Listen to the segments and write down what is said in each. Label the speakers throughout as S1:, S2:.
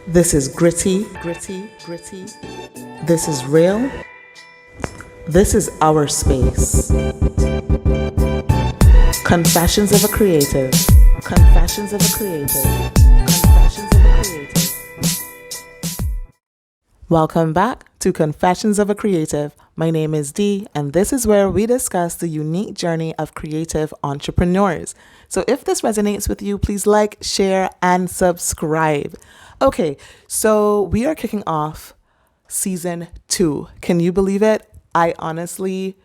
S1: This is gritty, gritty, gritty. This is real. This is our space. Confessions of a creative. Confessions of a creative. Confessions of a creative. Welcome back to Confessions of a Creative. My name is Dee, and this is where we discuss the unique journey of creative entrepreneurs. So if this resonates with you, please like, share, and subscribe. Okay, so we are kicking off season 2. Can you believe it? I honestly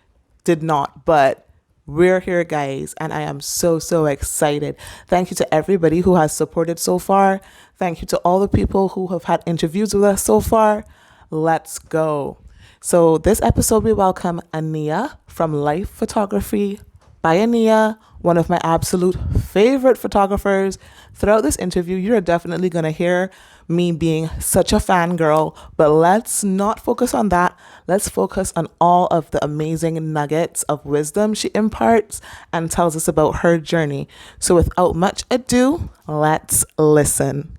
S1: did not, but we're here, guys, and I am so excited. Thank you to everybody who has supported so far. Thank you to all the people who have had interviews with us so far. Let's go. So, this episode, we welcome Aniya from Life Photography by Aniya, one of my absolute favorite photographers. Throughout this interview, you're definitely going to hear me being such a fangirl, but let's not focus on that. Let's focus on all of the amazing nuggets of wisdom she imparts and tells us about her journey. So, without much ado, let's listen.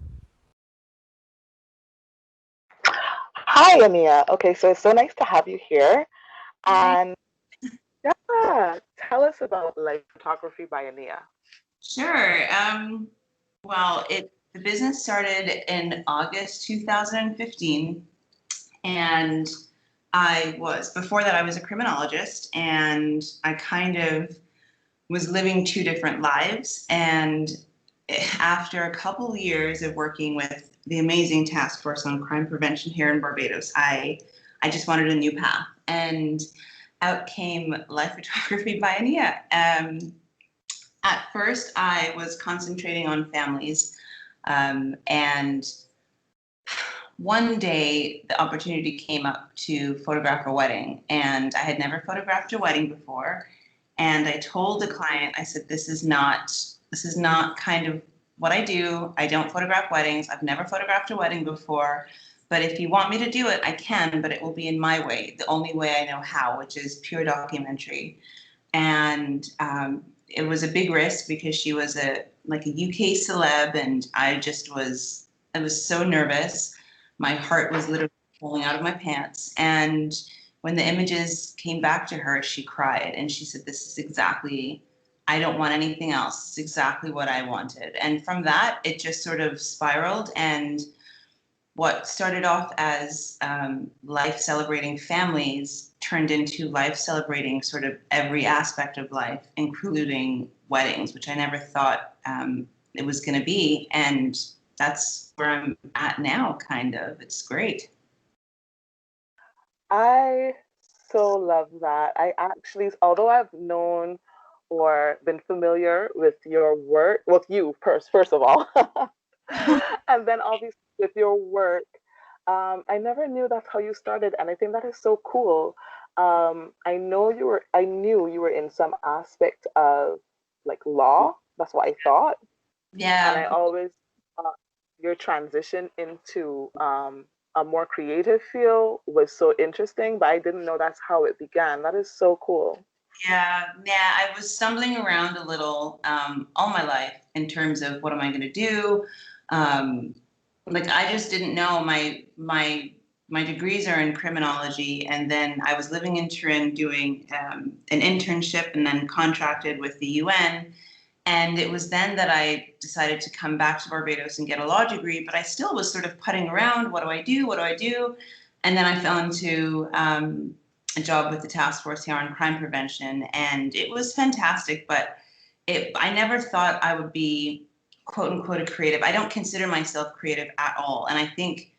S1: Hi, Aniya. Okay, so it's so nice to have you here.
S2: Hi.
S1: And yeah, tell us about Life Photography by Aniya.
S2: Sure. The business started in August 2015, and before that I was a criminologist, and I kind of was living two different lives. And after a couple years of working with the amazing task force on crime prevention here in Barbados, I just wanted a new path, and out came Life Photography by Ania. At first, I was concentrating on families, and one day the opportunity came up to photograph a wedding, and I had never photographed a wedding before. And I told the client, I said, this is not kind of what I do. I don't photograph weddings. I've never photographed a wedding before. But if you want me to do it, I can, but it will be in my way, the only way I know how, which is pure documentary. And it was a big risk because she was a UK celeb, and I was so nervous. My heart was literally falling out of my pants. And when the images came back to her, she cried and she said, "This is exactly, I don't want anything else. It's exactly what I wanted." And from that, it just sort of spiraled. And what started off as life celebrating families turned into life celebrating sort of every aspect of life, including weddings, which I never thought it was going to be. And that's where I'm at now, kind of. It's great.
S1: I so love that. I actually, although I've known or been familiar with your work, with you first of all, and then obviously with your work, I never knew that's how you started, and I think that is so cool. I knew you were in some aspect of like law. That's what I thought, and I
S2: Yeah.
S1: always thought your transition into a more creative field was so interesting, but I didn't know that's how it began. That is so cool.
S2: Yeah. I was stumbling around a little all my life in terms of what am I going to do. Um, like I just didn't know. My degrees are in criminology, and then I was living in Turin doing an internship, and then contracted with the UN. And it was then that I decided to come back to Barbados and get a law degree. But I still was sort of putting around. What do I do? What do I do? And then I fell into a job with the task force here on crime prevention, and it was fantastic. But I never thought I would be quote unquote a creative. I don't consider myself creative at all, and I think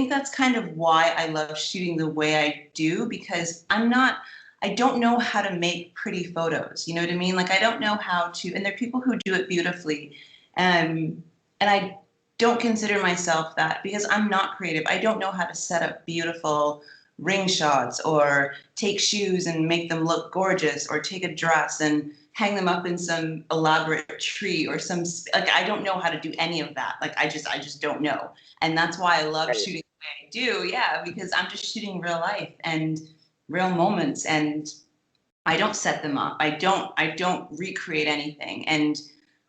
S2: that's kind of why I love shooting the way I do, because I don't know how to make pretty photos. You know what I mean? Like I don't know how to, and there are people who do it beautifully, and I don't consider myself that because I'm not creative. I don't know how to set up beautiful ring shots or take shoes and make them look gorgeous or take a dress and hang them up in some elaborate tree or like I don't know how to do any of that. Like I just don't know. And that's why I love
S1: Right.
S2: shooting the way I do. Yeah, because I'm just shooting real life and real moments, and I don't set them up. I don't recreate anything. And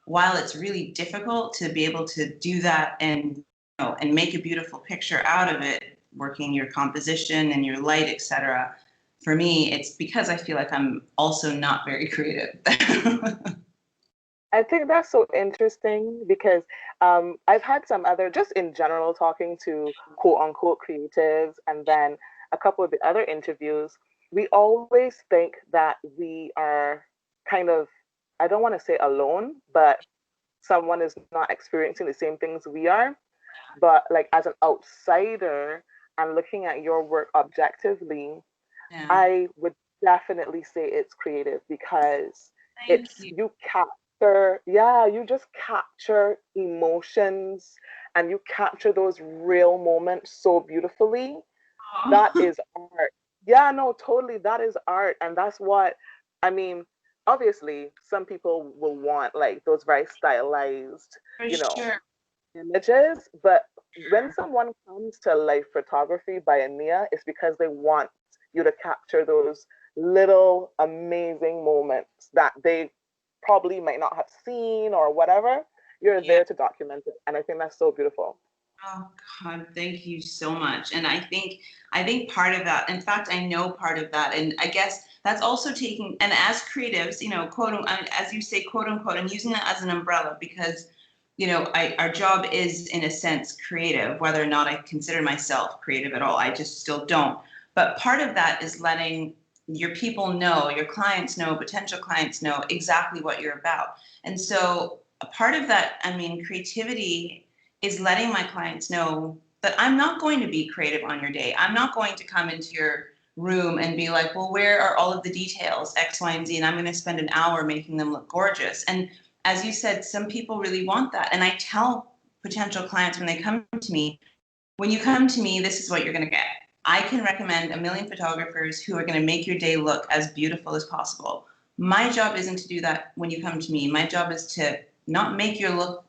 S2: while it's really difficult to be able to do that and and make a beautiful picture out of it, working your composition and your light, etc. For me, it's because I feel like I'm also not very creative.
S3: I think that's so interesting because I've had some other, just in general, talking to quote unquote creatives, and then a couple of the other interviews, we always think that we are kind of, I don't want to say alone, but someone is not experiencing the same things we are. But like as an outsider and looking at your work objectively,
S2: Yeah.
S3: I would definitely say it's creative because
S2: Thank
S3: it's
S2: you.
S3: you capture, yeah, you just capture emotions and you capture those real moments so beautifully. That
S2: Oh,
S3: is art. Yeah, no, totally. That is art. And that's what, I mean, obviously, some people will want like those very stylized,
S2: for
S3: you know,
S2: sure.
S3: images, but when someone comes to life photography by Aniya, it's because they want you to capture those little amazing moments that they probably might not have seen or whatever. You're
S2: Yeah.
S3: there to document it. And I think that's so beautiful.
S2: Oh God, thank you so much. And I think part of that, in fact, I know part of that, and I guess that's also taking, and as creatives, as you say, quote unquote, I'm using that as an umbrella because, our job is in a sense creative, whether or not I consider myself creative at all. I just still don't. But part of that is letting your people know, your clients know, potential clients know exactly what you're about. And so a part of that, I mean, creativity is letting my clients know that I'm not going to be creative on your day. I'm not going to come into your room and be like, well, where are all of the details, X, Y, and Z? And I'm going to spend an hour making them look gorgeous. And as you said, some people really want that. And I tell potential clients when they come to me, when you come to me, this is what you're going to get. I can recommend a million photographers who are going to make your day look as beautiful as possible. My job isn't to do that when you come to me. My job is to not make your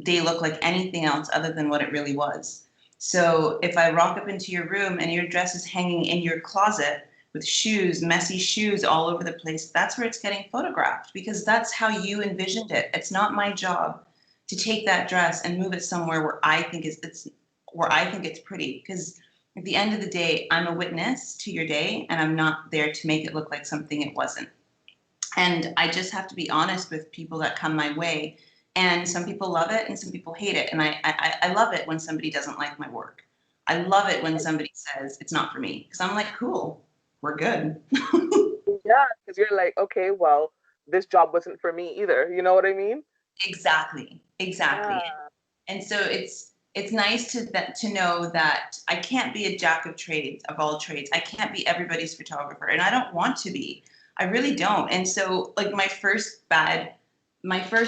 S2: day look like anything else other than what it really was. So if I rock up into your room and your dress is hanging in your closet with shoes, messy shoes all over the place, that's where it's getting photographed because that's how you envisioned it. It's not my job to take that dress and move it somewhere where I think it's pretty because at the end of the day, I'm a witness to your day and I'm not there to make it look like something it wasn't. And I just have to be honest with people that come my way. And some people love it and some people hate it. And I love it when somebody doesn't like my work. I love it when somebody says it's not for me because I'm like, cool, we're good.
S3: Yeah, because you're like, okay, well, this job wasn't for me either. You know what I mean?
S2: Exactly, exactly.
S3: Yeah.
S2: And so it's nice to know that I can't be a jack of trades of all trades. I can't be everybody's photographer, and I don't want to be. I really don't. And so like my first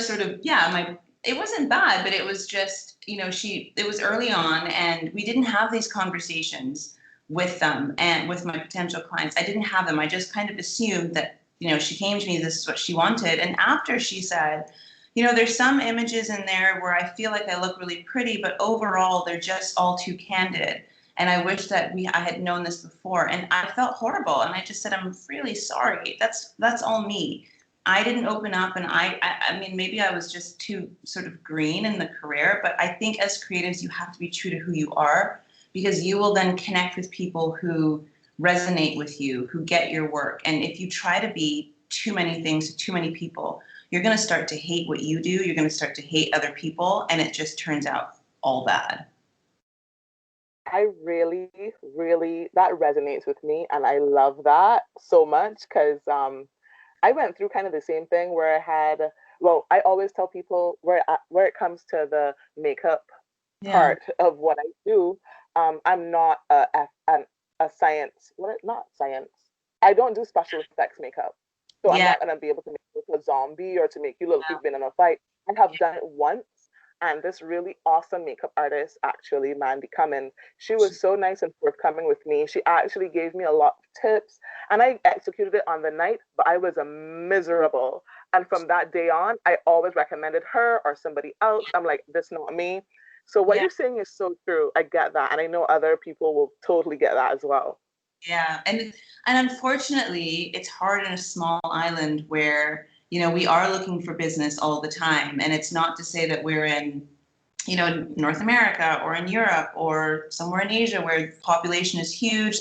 S2: sort of my it wasn't bad, but it was just it was early on, and we didn't have these conversations with them and with my potential clients. I didn't have them. I just kind of assumed that she came to me. This is what she wanted, and after she said there's some images in there where I feel like I look really pretty, but overall they're just all too candid. And I wish that I had known this before. And I felt horrible. And I just said, I'm really sorry. That's all me. I didn't open up, and I mean, maybe I was just too sort of green in the career, but I think as creatives, you have to be true to who you are because you will then connect with people who resonate with you, who get your work. And if you try to be too many things to too many people, you're going to start to hate what you do. You're going to start to hate other people, and it just turns out all bad.
S3: I really, really, that resonates with me. And I love that so much because I went through kind of the same thing where I had, well, I always tell people where it comes to the makeup
S2: Yeah.
S3: part of what I do, I'm not a science, what, not science. I don't do special effects makeup. So I'm
S2: Yeah.
S3: not going to be able to make you look a zombie or to make you look like you've been in a fight. I have done it once. And this really awesome makeup artist, actually, Mandy Cummins, she was so nice and forthcoming with me. She actually gave me a lot of tips and I executed it on the night, but I was a miserable. And from that day on, I always recommended her or somebody else. I'm like, this not me. So what
S2: Yeah.
S3: you're saying is so true. I get that. And I know other people will totally get that as well.
S2: Yeah. And unfortunately, it's hard in a small island where we are looking for business all the time. And it's not to say that we're in North America or in Europe or somewhere in Asia where the population is huge.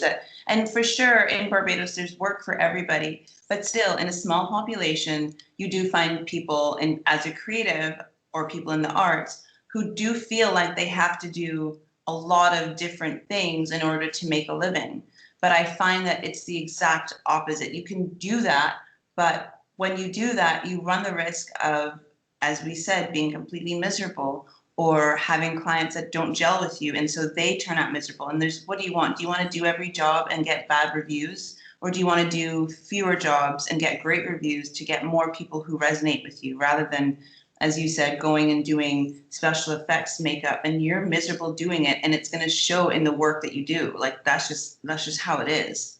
S2: And for sure in Barbados, there's work for everybody. But still, in a small population, you do find people, and as a creative or people in the arts, who do feel like they have to do a lot of different things in order to make a living. But I find that it's the exact opposite. You can do that, but when you do that, you run the risk of, as we said, being completely miserable or having clients that don't gel with you. And so they turn out miserable. And what do you want? Do you want to do every job and get bad reviews? Or do you want to do fewer jobs and get great reviews to get more people who resonate with you rather than, as you said, going and doing special effects makeup and you're miserable doing it and it's going to show in the work that you do. Like that's just how it is.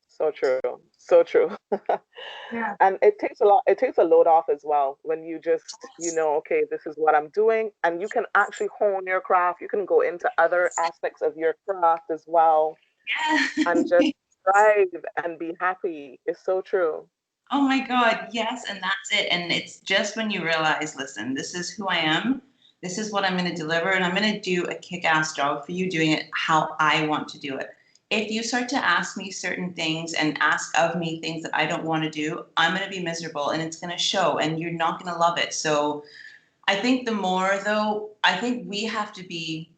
S3: So true. So true.
S2: Yeah.
S3: And it takes a load off as well when you just, okay, this is what I'm doing. And you can actually hone your craft. You can go into other aspects of your craft as well and just
S2: Yeah.
S3: thrive and be happy. It's so true.
S2: Oh my God, yes, and that's it. And it's just when you realize, listen, this is who I am. This is what I'm going to deliver, and I'm going to do a kick-ass job for you doing it how I want to do it. If you start to ask me certain things and ask of me things that I don't want to do, I'm going to be miserable and it's going to show and you're not going to love it. So I think the more though, I think we have to be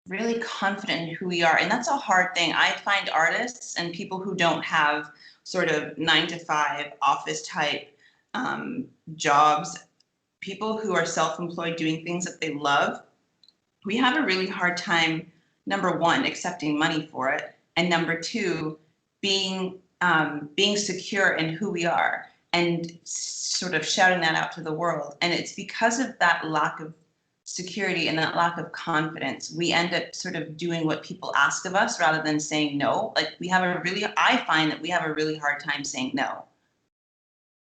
S2: really confident in who we are. And that's a hard thing. I find artists and people who don't have sort of 9 to 5 office type jobs, people who are self-employed doing things that they love, we have a really hard time, number one, accepting money for it. And number two, being secure in who we are and sort of shouting that out to the world. And it's because of that lack of security and that lack of confidence, we end up sort of doing what people ask of us rather than saying no. Like I find that we have a really hard time saying no.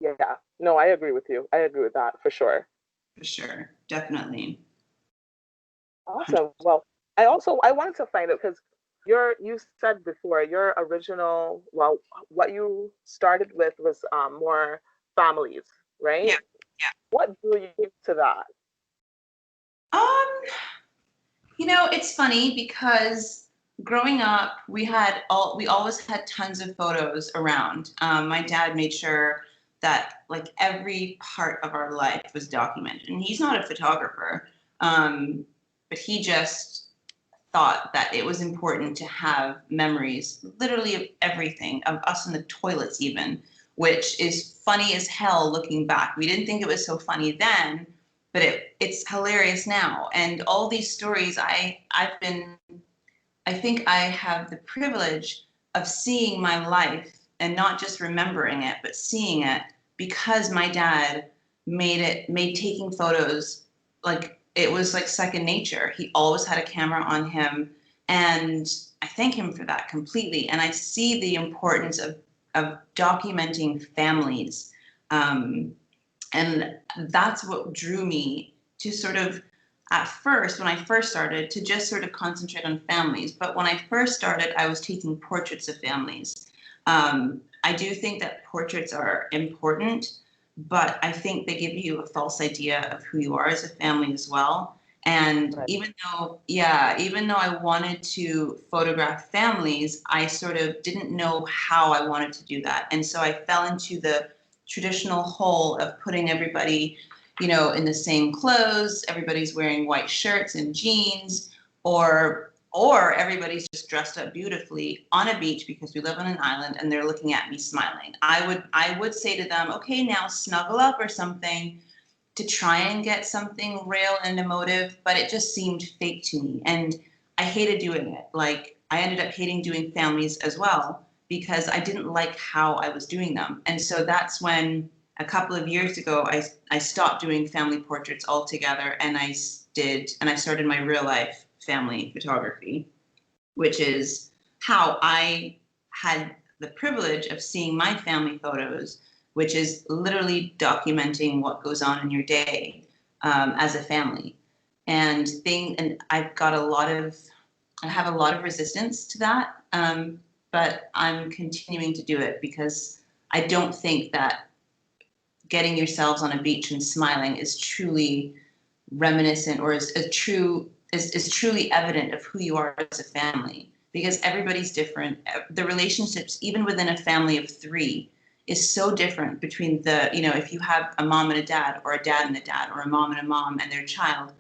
S3: Yeah. No, I agree with you. I agree with that for sure.
S2: For sure. Definitely.
S3: Awesome. Well, I wanted to find out because you said before your original, well, what you started with was more families, right?
S2: Yeah. Yeah.
S3: What drew you to that?
S2: Um, it's funny because growing up, we always had tons of photos around. My dad made sure that like every part of our life was documented, and he's not a photographer, but he just thought that it was important to have memories, literally of everything, of us in the toilets even, which is funny as hell looking back. We didn't think it was so funny then, but it's hilarious now. And all these stories, I think I have the privilege of seeing my life and not just remembering it, but seeing it because my dad made taking photos like it was like second nature. He always had a camera on him, and I thank him for that completely. And I see the importance of documenting families. And that's what drew me to sort of, at first, when I first started, to just sort of concentrate on families. But when I first started, I was taking portraits of families. I do think that portraits are important, but I think they give you a false idea of who you are as a family as well. And
S3: Right.
S2: even though I wanted to photograph families, I sort of didn't know how I wanted to do that. And so I fell into the traditional hole of putting everybody, in the same clothes, everybody's wearing white shirts and jeans, or everybody's just dressed up beautifully on a beach because we live on an island and they're looking at me smiling. I would say to them, okay, now snuggle up or something to try and get something real and emotive, but it just seemed fake to me. And I hated doing it. Like I ended up hating doing families as well because I didn't like how I was doing them. And so that's when a couple of years ago, I stopped doing family portraits altogether and I started my real life family photography, which is how I had the privilege of seeing my family photos, which is literally documenting what goes on in your day as a family. And I have a lot of resistance to that, but I'm continuing to do it because I don't think that getting yourselves on a beach and smiling is truly reminiscent or is a true is truly evident of who you are as a family, because everybody's different. The relationships even within a family of three is so different between the, you know, if you have a mom and a dad, or a dad and a dad, or a mom and their child,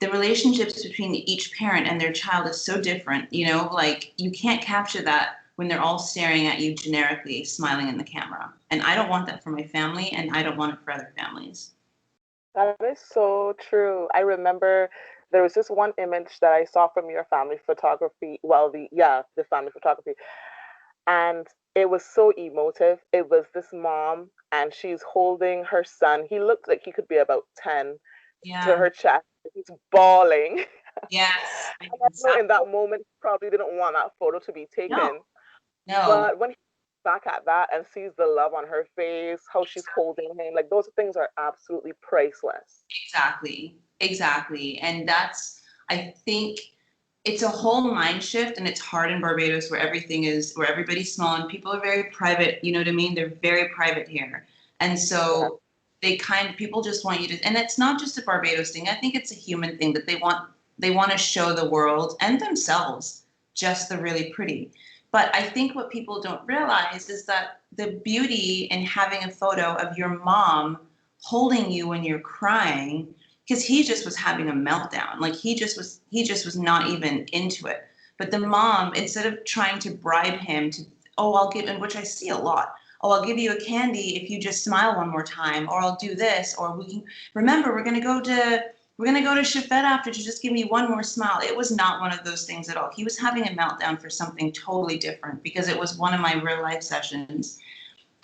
S2: the relationships between each parent and their child is so different, you know, like you can't capture that when they're all staring at you generically, smiling in the camera. And I don't want that for my family, and I don't want it for other families.
S3: That is so true. I remember there was this one image that I saw from your family photography. Well, the family photography, and it was so emotive. It was this mom, and she's holding her son. He looked like he could be about 10, to
S2: Yeah.
S3: her chest. He's bawling.
S2: Yes.
S3: And I know in that moment, he probably didn't want that photo to be
S2: No.
S3: taken.
S2: No.
S3: But when he looks back at that and sees the love on her face, how she's holding him, like those things are absolutely priceless.
S2: Exactly. Exactly. And that's, I think it's a whole mind shift, and it's hard in Barbados where where everybody's small and people are very private. You know what I mean? They're very private here. And
S3: Yeah.
S2: so people just want you to, and it's not just a Barbados thing. I think it's a human thing that they want to show the world and themselves just the really pretty. But I think what people don't realize is that the beauty in having a photo of your mom holding you when you're crying, because he just was having a meltdown. Like he just was not even into it. But the mom, instead of trying to bribe him to, oh, I'll give, and which I see a lot, oh, I'll give you a candy if you just smile one more time, or I'll do this, or we can remember we're gonna go to Chefette after to just give me one more smile. It was not one of those things at all. He was having a meltdown for something totally different, because it was one of my real life sessions.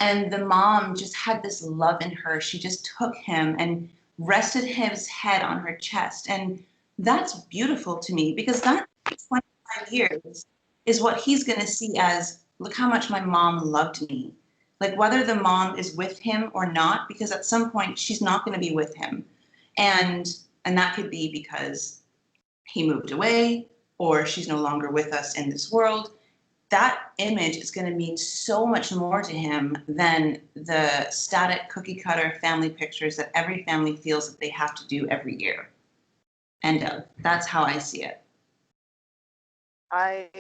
S2: And the mom just had this love in her. She just took him and rested his head on her chest. And that's beautiful to me, because that 25 years is what he's going to see as, look how much my mom loved me. Like whether the mom is with him or not, because at some point she's not going to be with him. And and that could be because he moved away, or she's no longer with us in this world. That image is going to mean so much more to him than the static cookie cutter family pictures that every family feels that they have to do every year. End of. That's how I see it.
S3: I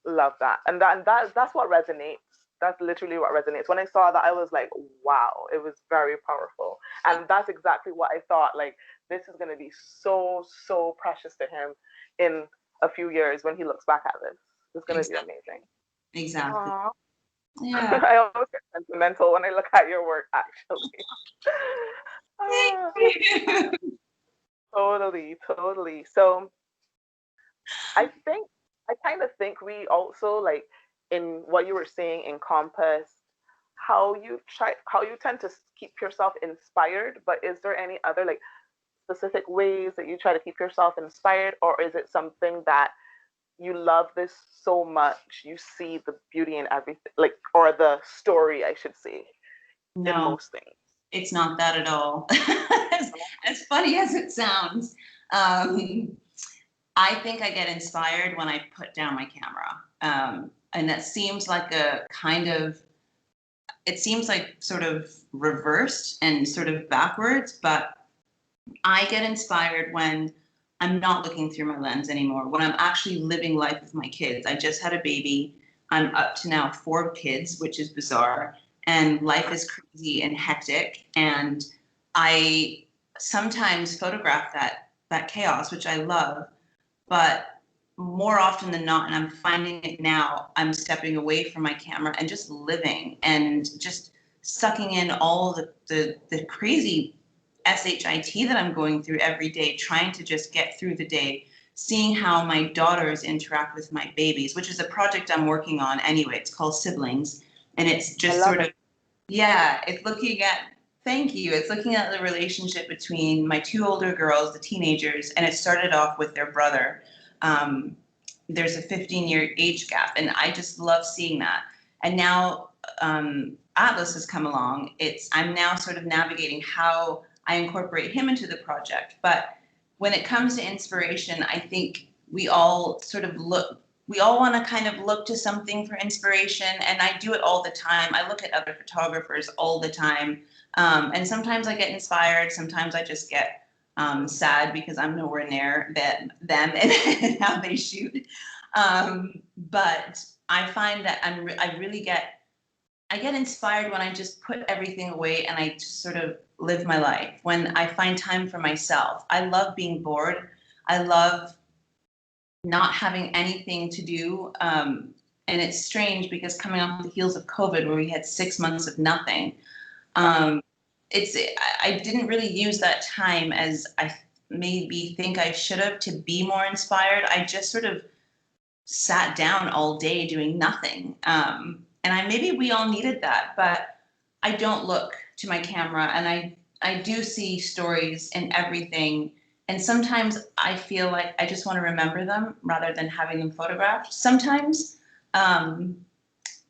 S3: love that. And that's what resonates. That's literally what resonates. When I saw that, I was like, wow, it was very powerful. And that's exactly what I thought. Like, this is going to be so, so precious to him in a few years when he looks back at this. It's going to be
S2: Exactly.
S3: amazing.
S2: Exactly.
S3: Aww.
S2: Yeah.
S3: I always get sentimental when I look at your work, actually. Ah, totally, totally. So I think I kind of think we also like in what you were saying encompass how you tend to keep yourself inspired, but is there any other like specific ways that you try to keep yourself inspired, or is it something that you love this so much you see the beauty in everything, like, or the story I should say, in
S2: No,
S3: most things?
S2: it's not that at all. As funny as it sounds. Um, I think I get inspired when I put down my camera. And that seems like a kind of, it seems like sort of reversed and sort of backwards, but I get inspired when I'm not looking through my lens anymore, when I'm actually living life with my kids. I just had a baby. I'm up to now 4 kids, which is bizarre. And life is crazy and hectic. And I sometimes photograph that chaos, which I love, but more often than not, and I'm finding it now, I'm stepping away from my camera and just living and just sucking in all the crazy SHIT that I'm going through every day, trying to just get through the day, seeing how my daughters interact with my babies, which is a project I'm working on anyway. It's called Siblings. And it's
S3: I
S2: just
S3: love
S2: sort
S3: it.
S2: of, yeah, it's looking at, thank you. It's looking at the relationship between my 2 older girls, the teenagers, and it started off with their brother. Um, there's a 15-year age gap, and I just love seeing that. And now Atlas has come along. I'm now sort of navigating how I incorporate him into the project. But when it comes to inspiration, I think we all sort of we all want to kind of look to something for inspiration. And I do it all the time. I look at other photographers all the time. And sometimes I get inspired. Sometimes I just get Sad because I'm nowhere near them and how they shoot. But I find that I get inspired when I just put everything away and I just sort of live my life. When I find time for myself, I love being bored. I love not having anything to do. And it's strange because coming off the heels of COVID, where we had 6 months of nothing, um, I didn't really use that time as I maybe think I should have to be more inspired. I just sort of sat down all day doing nothing. And maybe we all needed that, but I don't look to my camera, and I do see stories and everything. And sometimes I feel like I just want to remember them rather than having them photographed sometimes. Um,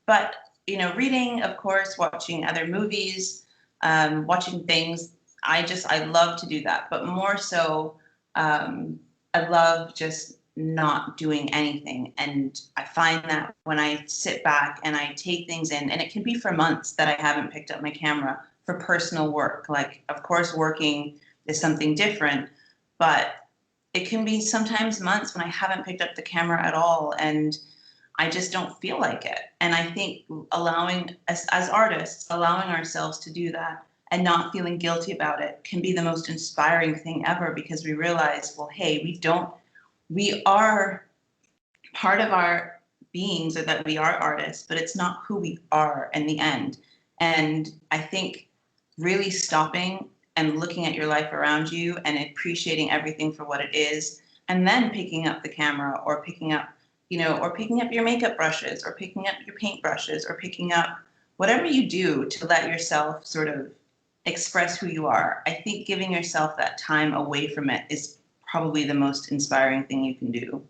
S2: but, reading, of course, watching other movies, watching things, I love to do that. But more so, I love just not doing anything. And I find that when I sit back and I take things in, and it can be for months that I haven't picked up my camera for personal work. Like, of course, working is something different, but it can be sometimes months when I haven't picked up the camera at all. And I just don't feel like it. And I think allowing, as artists, allowing ourselves to do that and not feeling guilty about it can be the most inspiring thing ever, because we realize, well, hey, we are part of our beings, or that we are artists, but it's not who we are in the end. And I think really stopping and looking at your life around you and appreciating everything for what it is, and then picking up the camera, or picking up, or picking up your makeup brushes, or picking up your paint brushes, or picking up whatever you do to let yourself sort of express who you are. I think giving yourself that time away from it is probably the most inspiring thing you can do.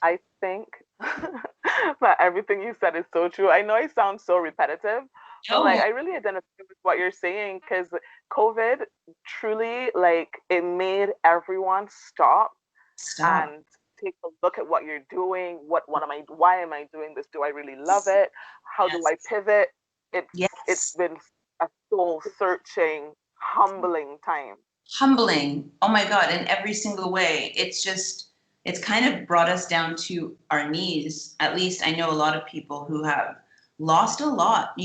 S3: I think that everything you said is so true. I know it sounds so repetitive, but like
S2: Oh,
S3: I really identify with what you're saying, because COVID truly, like, it made everyone stop
S2: stop.
S3: and take a look at what you're doing. Why am I doing this? Do I really love it? How do I
S2: Yes.
S3: pivot? It's
S2: Yes.
S3: been a soul searching, humbling time.
S2: Humbling. Oh my God. In every single way. It's kind of brought us down to our knees. At least I know a lot of people who have lost a lot,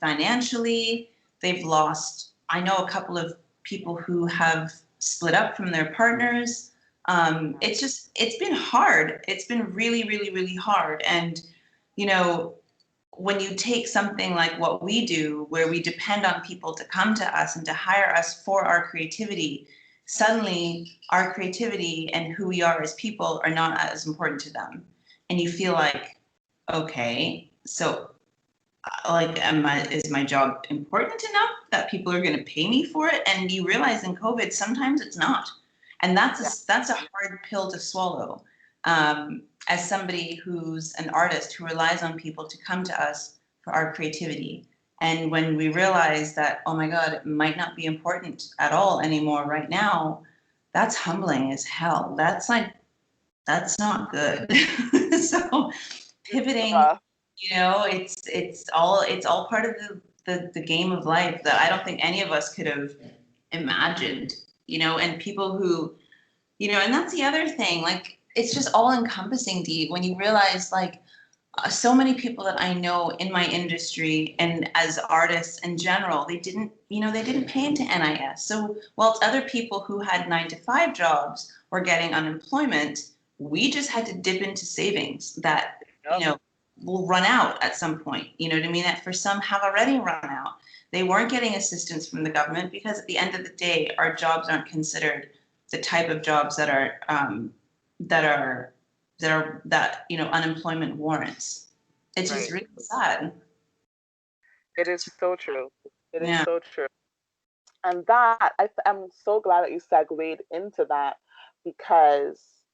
S2: financially. They've lost, I know a couple of people who have split up from their partners. It's been hard. It's been really, really, really hard. And, you know, when you take something like what we do, where we depend on people to come to us and to hire us for our creativity, suddenly our creativity and who we are as people are not as important to them. And you feel like, okay, so like, is my job important enough that people are going to pay me for it? And you realize in COVID, sometimes it's not. And
S3: Yeah,
S2: that's a hard pill to swallow. As somebody who's an artist who relies on people to come to us for our creativity. And when we realize that, oh my God, it might not be important at all anymore right now, that's humbling as hell. That's not good. So
S3: it's
S2: pivoting,
S3: rough.
S2: it's all part of the game of life that I don't think any of us could have imagined, and people who, and that's the other thing, like, it's just all encompassing, Dee, when you realize, like, so many people that I know in my industry and as artists in general, they didn't pay into NIS. So whilst other people who had 9 to 5 jobs were getting unemployment, we just had to dip into savings that,
S3: Yep.
S2: will run out at some point. You know what I mean? That for some have already run out. They weren't getting assistance from the government because at the end of the day, our jobs aren't considered the type of jobs that are that unemployment warrants. It's just
S3: Right.
S2: really sad.
S3: It is so true. It is
S2: Yeah.
S3: so true. And that I'm so glad that you segued into that, because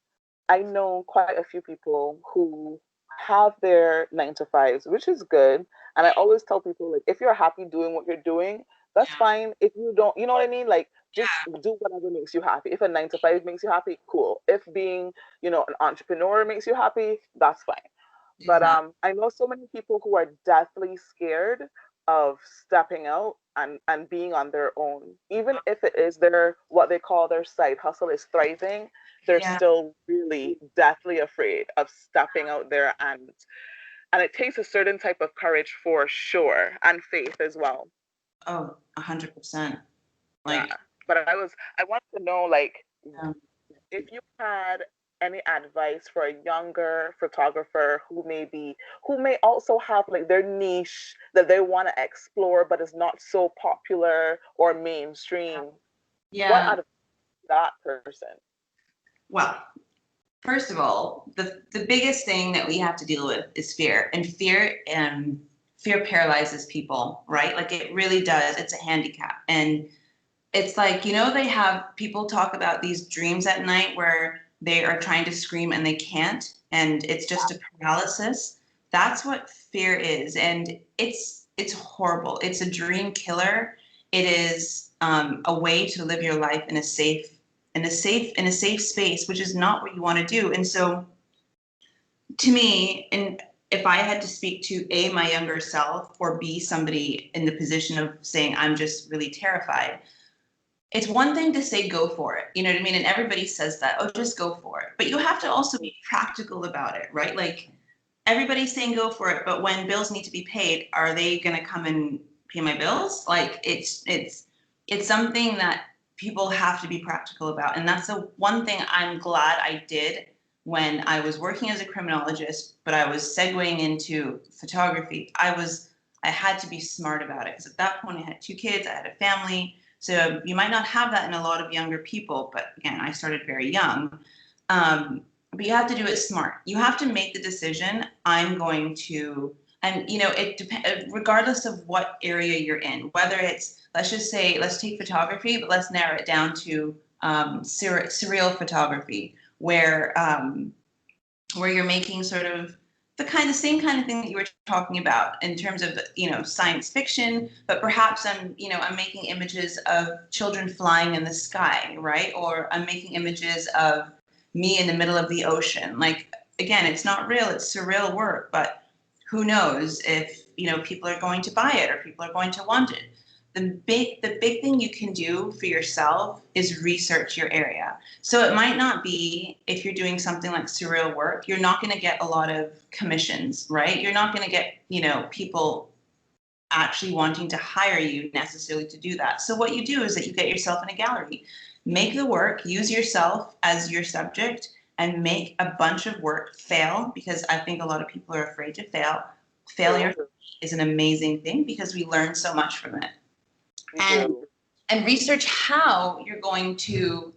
S3: I know quite a few people who have their 9 to 5s, which is good. And I always tell people, like, if you're happy doing what you're doing, that's
S2: Yeah.
S3: fine. If you don't, you know what I mean? Like, just do whatever makes you happy. If a 9 to 5 makes you happy, cool. If being, an entrepreneur makes you happy, that's fine. But
S2: Exactly.
S3: I know so many people who are deathly scared of stepping out and being on their own. Even if it is their what they call their side hustle is thriving, they're
S2: Yeah.
S3: still really deathly afraid of stepping out there, and it takes a certain type of courage for sure, and faith as well.
S2: Oh, 100%.
S3: Yeah.
S2: Like,
S3: But I want to know, like,
S2: yeah.
S3: if you had any advice for a younger photographer who may also have like their niche that they want to explore but is not so popular or mainstream, what
S2: Yeah.
S3: advice that person?
S2: Well, first of all, the biggest thing that we have to deal with is fear, and fear paralyzes people, right? Like it really does. It's a handicap, and it's like, they have people talk about these dreams at night where they are trying to scream and they can't, and it's just a paralysis. That's what fear is, and it's horrible. It's a dream killer. It is a way to live your life in a safe space, which is not what you want to do. And so, to me, and if I had to speak to A, my younger self, or B, somebody in the position of saying I'm just really terrified, it's one thing to say go for it, you know what I mean? And everybody says that, oh, just go for it. But you have to also be practical about it, right? Like everybody's saying go for it, but when bills need to be paid, are they going to come and pay my bills? Like it's something that people have to be practical about. And that's the one thing I'm glad I did when I was working as a criminologist, but I was segueing into photography. I had to be smart about it because at that point I had 2 kids, I had a family. So you might not have that in a lot of younger people, but again, I started very young. But you have to do it smart. You have to make the decision. I'm going to, and it depends, regardless of what area you're in, whether it's, let's just say, let's take photography, but let's narrow it down to surreal photography, where you're making sort of the same kind of thing that you were talking about in terms of science fiction, but perhaps I'm making images of children flying in the sky, right? Or I'm making images of me in the middle of the ocean. Like, again, it's not real, it's surreal work, but who knows if people are going to buy it or people are going to want it. The big thing you can do for yourself is research your area. So it might not be, if you're doing something like surreal work, you're not going to get a lot of commissions, right? You're not going to get, people actually wanting to hire you necessarily to do that. So what you do is that you get yourself in a gallery, make the work, use yourself as your subject, and make a bunch of work, fail, because I think a lot of people are afraid to fail. Failure is an amazing thing because we learn so much from it. And research how you're going to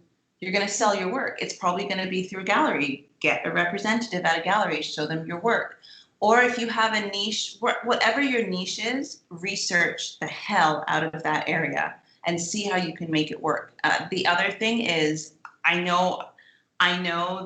S2: sell your work. It's probably going to be through a gallery. Get a representative at a gallery, show them your work. Or if you have a niche, whatever your niche is, research the hell out of that area and see how you can make it work. The other thing is, I know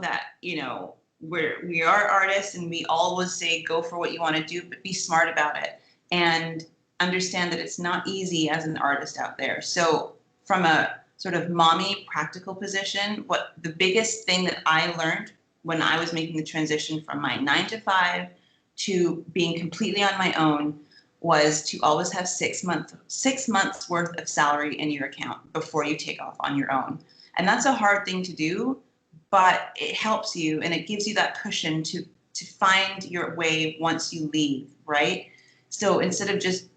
S2: that we are artists and we always say go for what you want to do, but be smart about it and understand that it's not easy as an artist out there. So from a sort of mommy practical position, what the biggest thing that I learned when I was making the transition from my 9 to 5 to being completely on my own was to always have 6 months worth of salary in your account before you take off on your own. And that's a hard thing to do, but it helps you and it gives you that cushion to find your way once you leave, right? So instead of just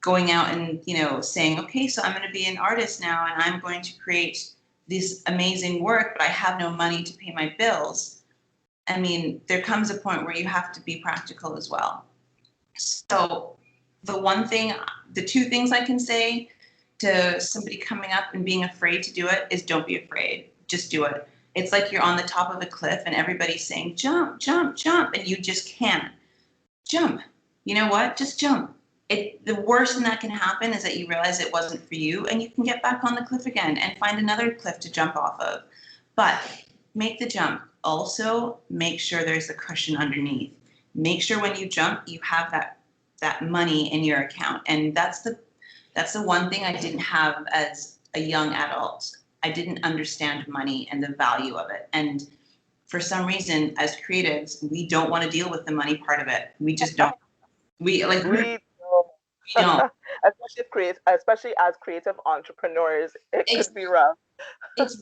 S2: going out and saying, okay, so I'm going to be an artist now and I'm going to create this amazing work, but I have no money to pay my bills. I mean, there comes a point where you have to be practical as well. So the 2 things I can say to somebody coming up and being afraid to do it is don't be afraid. Just do it. It's like you're on the top of a cliff and everybody's saying, jump, jump, jump, and you just can't. Jump. You know what? Just jump. The worst thing that can happen is that you realize it wasn't for you and you can get back on the cliff again and find another cliff to jump off of. But make the jump. Also, make sure there's a cushion underneath. Make sure when you jump, you have that money in your account. And that's the one thing I didn't have as a young adult. I didn't understand money and the value of it. And for some reason, as creatives, we don't want to deal with the money part of it. We just don't. We like.
S3: We
S2: We don't.
S3: Especially as creative entrepreneurs, it
S2: Ex-
S3: could be rough.
S2: ex-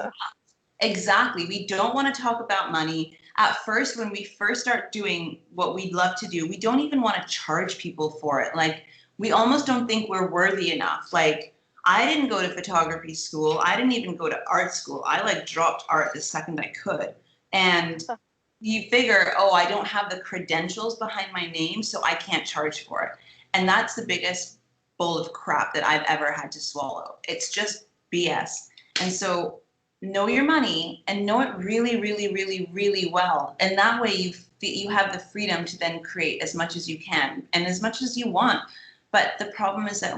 S2: exactly. We don't want to talk about money. At first, when we first start doing what we'd love to do, we don't even want to charge people for it. Like, we almost don't think we're worthy enough. Like, I didn't go to photography school. I didn't even go to art school. I like dropped art the second I could. And you figure, oh, I don't have the credentials behind my name, so I can't charge for it. And that's the biggest bowl of crap that I've ever had to swallow. It's just BS. And so know your money and know it really, really, really, really well. And that way you have the freedom to then create as much as you can and as much as you want. But the problem is that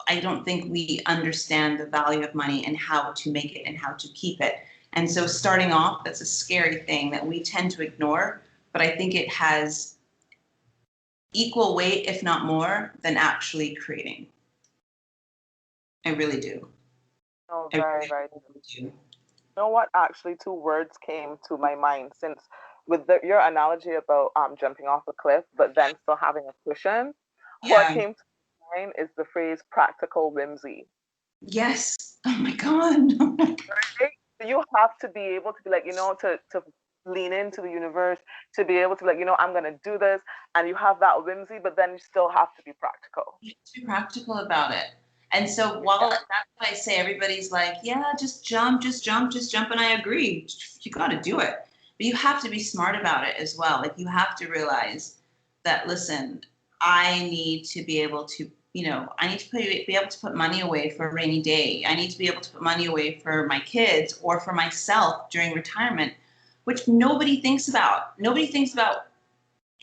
S2: I don't think we understand the value of money and how to make it and how to keep it. And so starting off, that's a scary thing that we tend to ignore, but I think it has equal weight, if not more, than actually creating. I really do.
S3: Oh,
S2: I
S3: very,
S2: really
S3: very.
S2: do.
S3: You know what? Actually, two words came to my mind since with your analogy about jumping off a cliff, but then still having a cushion. What
S2: Yeah.
S3: came to mind is the phrase practical whimsy.
S2: Yes. Oh my God.
S3: Right? You have to be able to be like, to lean into the universe, to be able to be like, I'm gonna do this, and you have that whimsy, but then you still have to be practical.
S2: Too practical about it. And so while that's what I say, everybody's like, yeah, just jump, just jump, just jump. And I agree, you got to do it. But you have to be smart about it as well. Like you have to realize that, listen, I need to be able to, I need to be able to put money away for a rainy day. I need to be able to put money away for my kids or for myself during retirement, which nobody thinks about. Nobody thinks about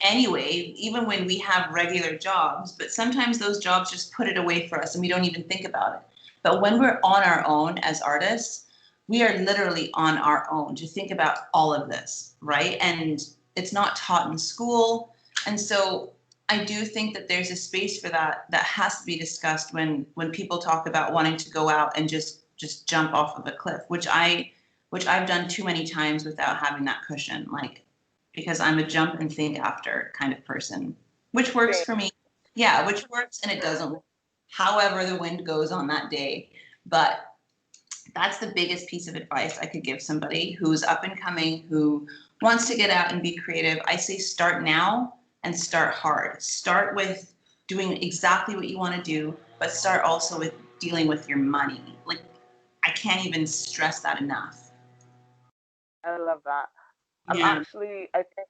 S2: anyway, even when we have regular jobs, but sometimes those jobs just put it away for us and we don't even think about it. But when we're on our own as artists, we are literally on our own to think about all of this, right? And it's not taught in school. And so I do think that there's a space for that that has to be discussed when people talk about wanting to go out and just jump off of a cliff, which I've done too many times without having that cushion. Like because I'm a jump and think after kind of person, which works
S3: Same.
S2: for me. Yeah, which works and it doesn't work. However, the wind goes on that day. But that's the biggest piece of advice I could give somebody who's up and coming, who wants to get out and be creative. I say start now and start hard. Start with doing exactly what you want to do, but start also with dealing with your money. Like, I can't even stress that enough.
S3: I love that.
S2: Yeah.
S3: I think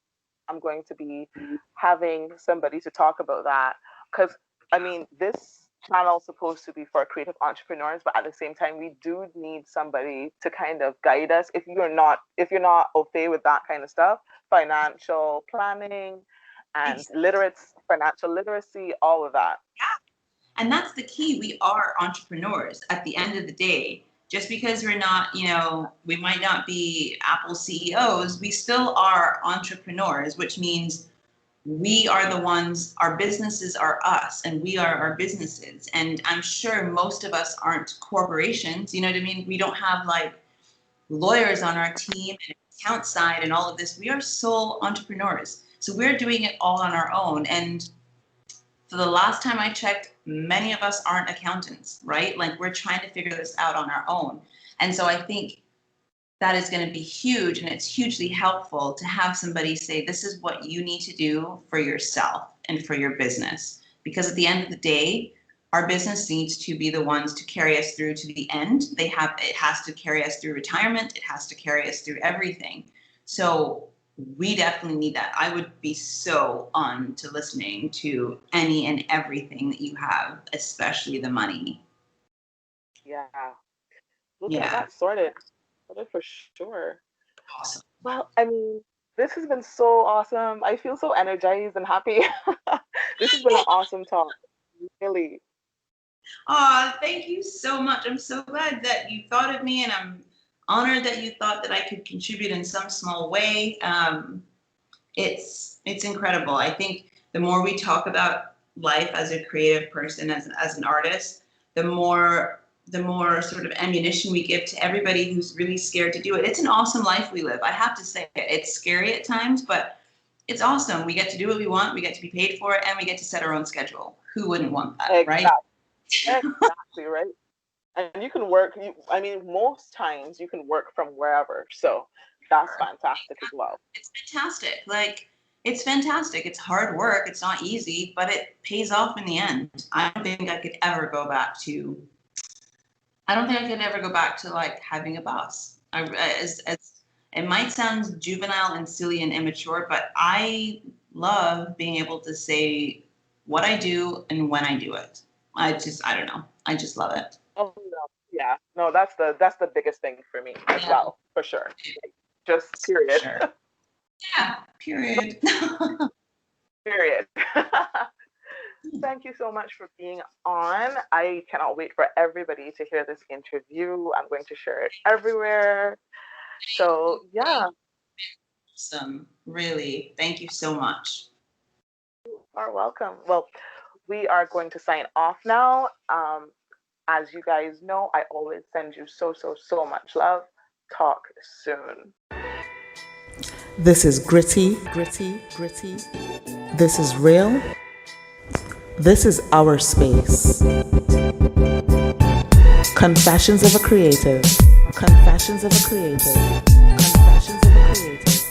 S3: I'm going to be having somebody to talk about that because I mean, this channel is supposed to be for creative entrepreneurs, but at the same time, we do need somebody to kind of guide us if you're not okay with that kind of stuff, financial planning and financial literacy, all of that.
S2: And that's the key. We are entrepreneurs at the end of the day. Just because we're not, we might not be Apple CEOs, we still are entrepreneurs, which means we are the ones, our businesses are us, and we are our businesses. And I'm sure most of us aren't corporations, you know what I mean? We don't have like lawyers on our team and account side and all of this. We are sole entrepreneurs. So we're doing it all on our own. And so the last time I checked, many of us aren't accountants, right? Like we're trying to figure this out on our own. And so I think that is going to be huge, and it's hugely helpful to have somebody say, this is what you need to do for yourself and for your business. Because at the end of the day, our business needs to be the ones to carry us through to the end. It has to carry us through retirement. It has to carry us through everything. So we definitely need that. I would be so on to listening to any and everything that you have, especially the money.
S3: Yeah, we'll get
S2: Yeah,
S3: that sorted for sure.
S2: awesome.
S3: Well, I mean, this has been so awesome. I feel so energized and happy. This has been an awesome talk. Really.
S2: Aw, thank you so much. I'm so glad that you thought of me, and I'm honored that you thought that I could contribute in some small way. It's incredible. I think the more we talk about life as a creative person, as an artist, the more sort of ammunition we give to everybody who's really scared to do it. It's an awesome life we live. I have to say it. It's scary at times, but it's awesome. We get to do what we want. We get to be paid for it, and we get to set our own schedule. who wouldn't want that,
S3: Exactly.
S2: right?
S3: Exactly, right? And you can work, I mean, most times you can work from wherever. So that's fantastic as well.
S2: It's fantastic. Like, it's fantastic. It's hard work. It's not easy, but it pays off in the end. I don't think I could ever go back to. I don't think I could ever go back to like having a boss. As it might sound juvenile and silly and immature, but I love being able to say what I do and when I do it. I don't know. I just love it.
S3: Oh no, yeah, no, that's the biggest thing for me as well, for sure. Just period.
S2: Sure. Yeah, period.
S3: Period. Thank you so much for being on. I cannot wait for everybody to hear this interview. I'm going to share it everywhere. So yeah.
S2: Awesome. Really. Thank you so much.
S3: You are welcome. Well, we are going to sign off now. As you guys know, I always send you so much love. Talk soon.
S1: This is gritty. This is real. This is our space. Confessions of a creative. Confessions of a creative. Confessions of a creative.